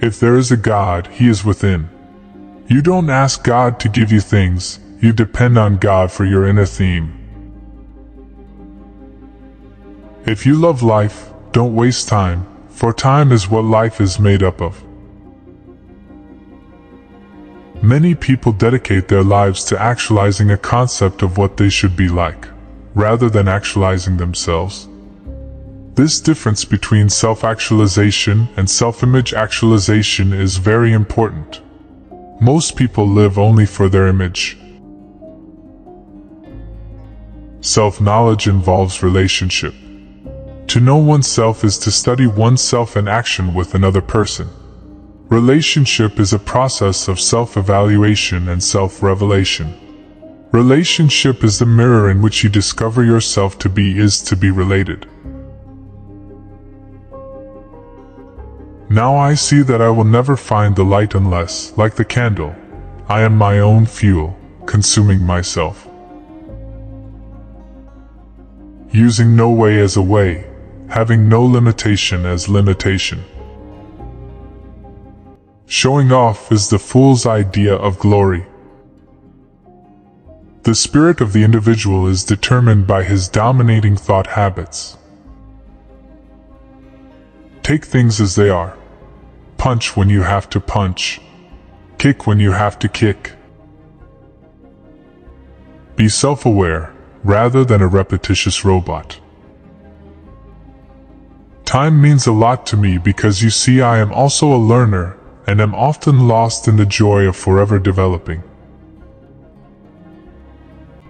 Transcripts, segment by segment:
If there is a God, He is within. You don't ask God to give you things, you depend on God for your inner theme. If you love life, don't waste time, for time is what life is made up of. Many people dedicate their lives to actualizing a concept of what they should be like, rather than actualizing themselves. This difference between self-actualization and self-image actualization is very important. Most people live only for their image. Self-knowledge involves relationship. To know oneself is to study oneself in action with another person. Relationship is a process of self-evaluation and self-revelation. Relationship is the mirror in which you discover yourself to be related. Now I see that I will never find the light unless, like the candle, I am my own fuel, consuming myself. Using no way as a way, having no limitation as limitation. Showing off is the fool's idea of glory. The spirit of the individual is determined by his dominating thought habits. Take things as they are. Punch when you have to punch. Kick when you have to kick. Be self-aware, rather than a repetitious robot. Time means a lot to me because you see I am also a learner, and am often lost in the joy of forever developing.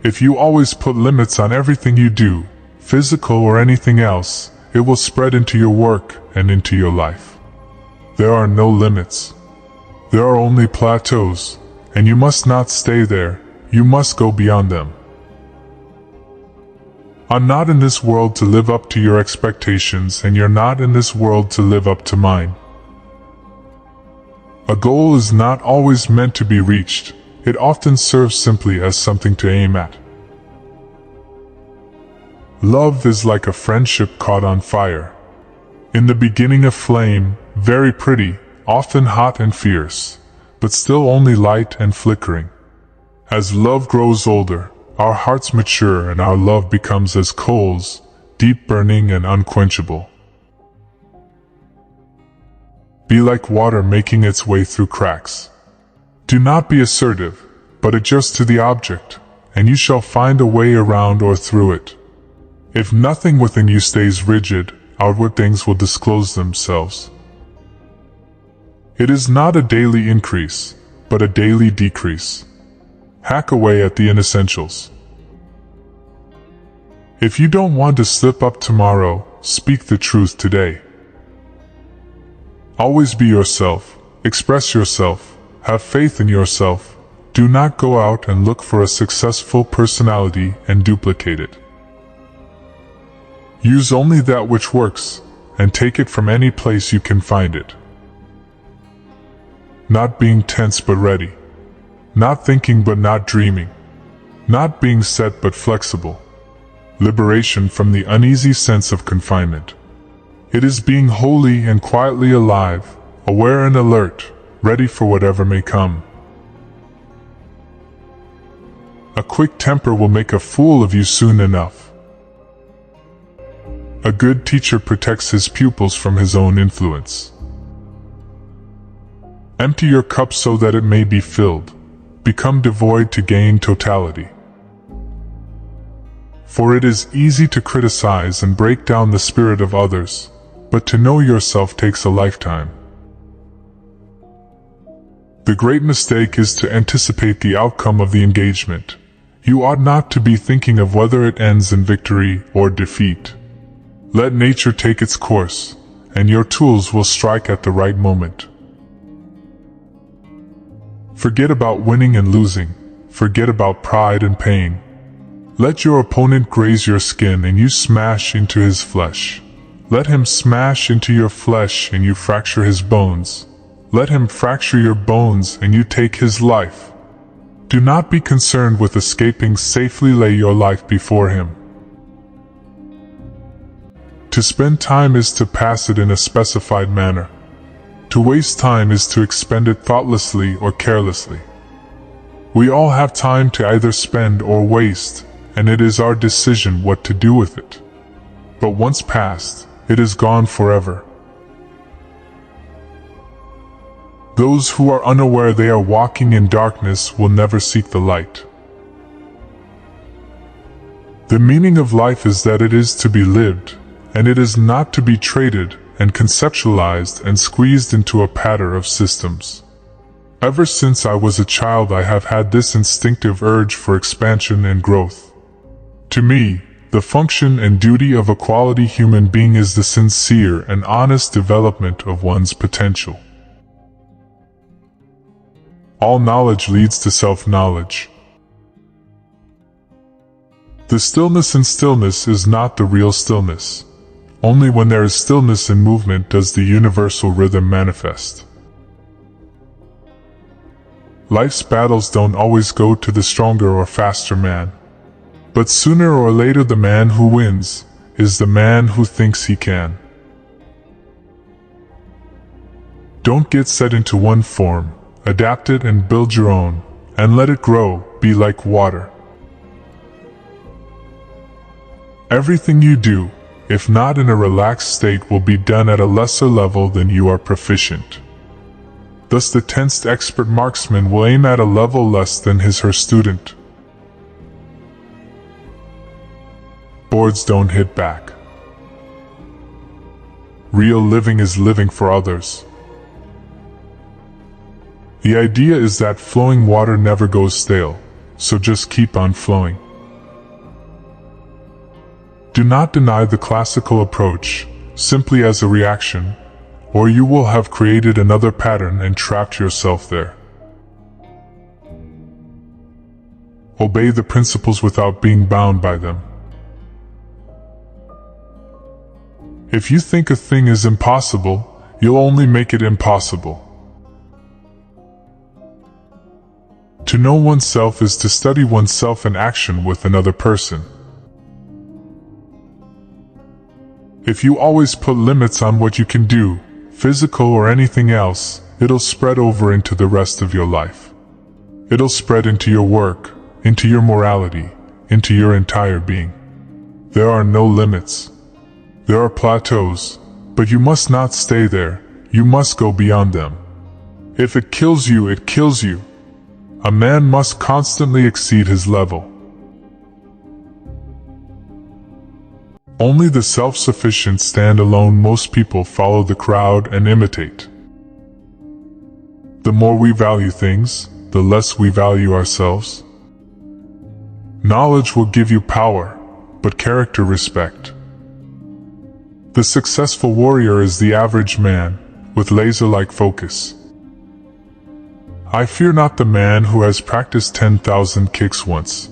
If you always put limits on everything you do, physical or anything else, it will spread into your work and into your life. There are no limits. There are only plateaus, and you must not stay there, you must go beyond them. I'm not in this world to live up to your expectations, and you're not in this world to live up to mine. A goal is not always meant to be reached, it often serves simply as something to aim at. Love is like a friendship caught on fire. In the beginning a flame, very pretty, often hot and fierce, but still only light and flickering. As love grows older, our hearts mature and our love becomes as coals, deep burning and unquenchable. Be like water making its way through cracks. Do not be assertive, but adjust to the object, and you shall find a way around or through it. If nothing within you stays rigid, outward things will disclose themselves. It is not a daily increase, but a daily decrease. Hack away at the inessentials. If you don't want to slip up tomorrow, speak the truth today. Always be yourself, express yourself, have faith in yourself. Do not go out and look for a successful personality and duplicate it. Use only that which works, and take it from any place you can find it. Not being tense but ready. Not thinking but not dreaming. Not being set but flexible. Liberation from the uneasy sense of confinement. It is being wholly and quietly alive, aware and alert, ready for whatever may come. A quick temper will make a fool of you soon enough. A good teacher protects his pupils from his own influence. Empty your cup so that it may be filled. Become devoid to gain totality. For it is easy to criticize and break down the spirit of others, but to know yourself takes a lifetime. The great mistake is to anticipate the outcome of the engagement. You ought not to be thinking of whether it ends in victory or defeat. Let nature take its course, and your tools will strike at the right moment. Forget about winning and losing. Forget about pride and pain. Let your opponent graze your skin and you smash into his flesh. Let him smash into your flesh and you fracture his bones. Let him fracture your bones and you take his life. Do not be concerned with escaping, safely lay your life before him. To spend time is to pass it in a specified manner. To waste time is to expend it thoughtlessly or carelessly. We all have time to either spend or waste, and it is our decision what to do with it. But once past, it is gone forever. Those who are unaware they are walking in darkness will never seek the light. The meaning of life is that it is to be lived, and it is not to be traded and conceptualized and squeezed into a pattern of systems. Ever since I was a child I have had this instinctive urge for expansion and growth. To me, the function and duty of a quality human being is the sincere and honest development of one's potential. All knowledge leads to self-knowledge. The stillness in stillness is not the real stillness. Only when there is stillness in movement does the universal rhythm manifest. Life's battles don't always go to the stronger or faster man. But sooner or later the man who wins is the man who thinks he can. Don't get set into one form, adapt it and build your own, and let it grow, be like water. Everything you do, if not in a relaxed state, will be done at a lesser level than you are proficient. Thus the tensed expert marksman will aim at a level less than his/her student. Boards don't hit back. Real living is living for others. The idea is that flowing water never goes stale, so just keep on flowing. Do not deny the classical approach, simply as a reaction, or you will have created another pattern and trapped yourself there. Obey the principles without being bound by them. If you think a thing is impossible, you'll only make it impossible. To know oneself is to study oneself in action with another person. If you always put limits on what you can do, physical or anything else, it'll spread over into the rest of your life. It'll spread into your work, into your morality, into your entire being. There are no limits. There are plateaus, but you must not stay there, you must go beyond them. If it kills you, it kills you. A man must constantly exceed his level. Only the self-sufficient stand alone. Most people follow the crowd and imitate. The more we value things, the less we value ourselves. Knowledge will give you power, but character respect. The successful warrior is the average man, with laser-like focus. I fear not the man who has practiced 10,000 kicks once,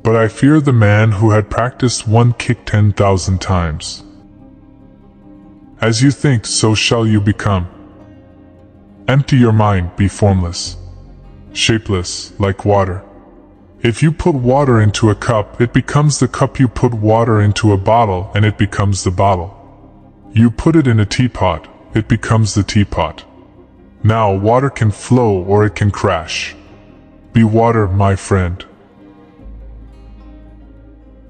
but I fear the man who had practiced one kick 10,000 times. As you think, so shall you become. Empty your mind, be formless, shapeless, like water. If you put water into a cup, it becomes the cup. You put water into a bottle, and it becomes the bottle. You put it in a teapot, it becomes the teapot. Now water can flow or it can crash. Be water, my friend.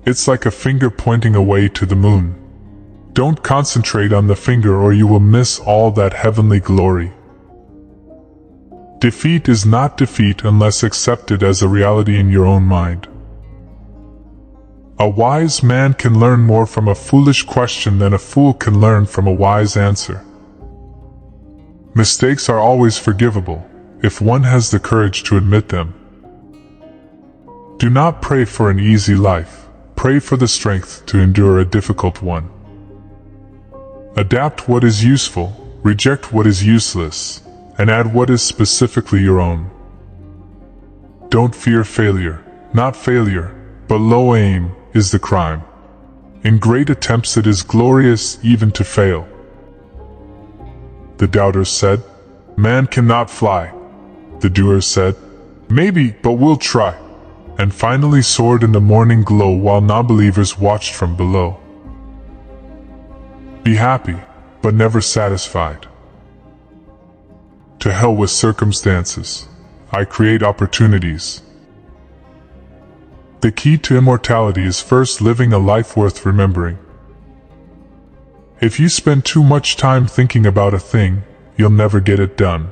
It's like a finger pointing away to the moon. Don't concentrate on the finger or you will miss all that heavenly glory. Defeat is not defeat unless accepted as a reality in your own mind. A wise man can learn more from a foolish question than a fool can learn from a wise answer. Mistakes are always forgivable, if one has the courage to admit them. Do not pray for an easy life, pray for the strength to endure a difficult one. Adapt what is useful, reject what is useless, and add what is specifically your own. Don't fear failure, not failure, but low aim is the crime. In great attempts it is glorious even to fail. The doubters said, man cannot fly. The doers said, maybe, but we'll try. And finally soared in the morning glow while non-believers watched from below. Be happy, but never satisfied. To hell with circumstances. I create opportunities. The key to immortality is first living a life worth remembering. If you spend too much time thinking about a thing, you'll never get it done.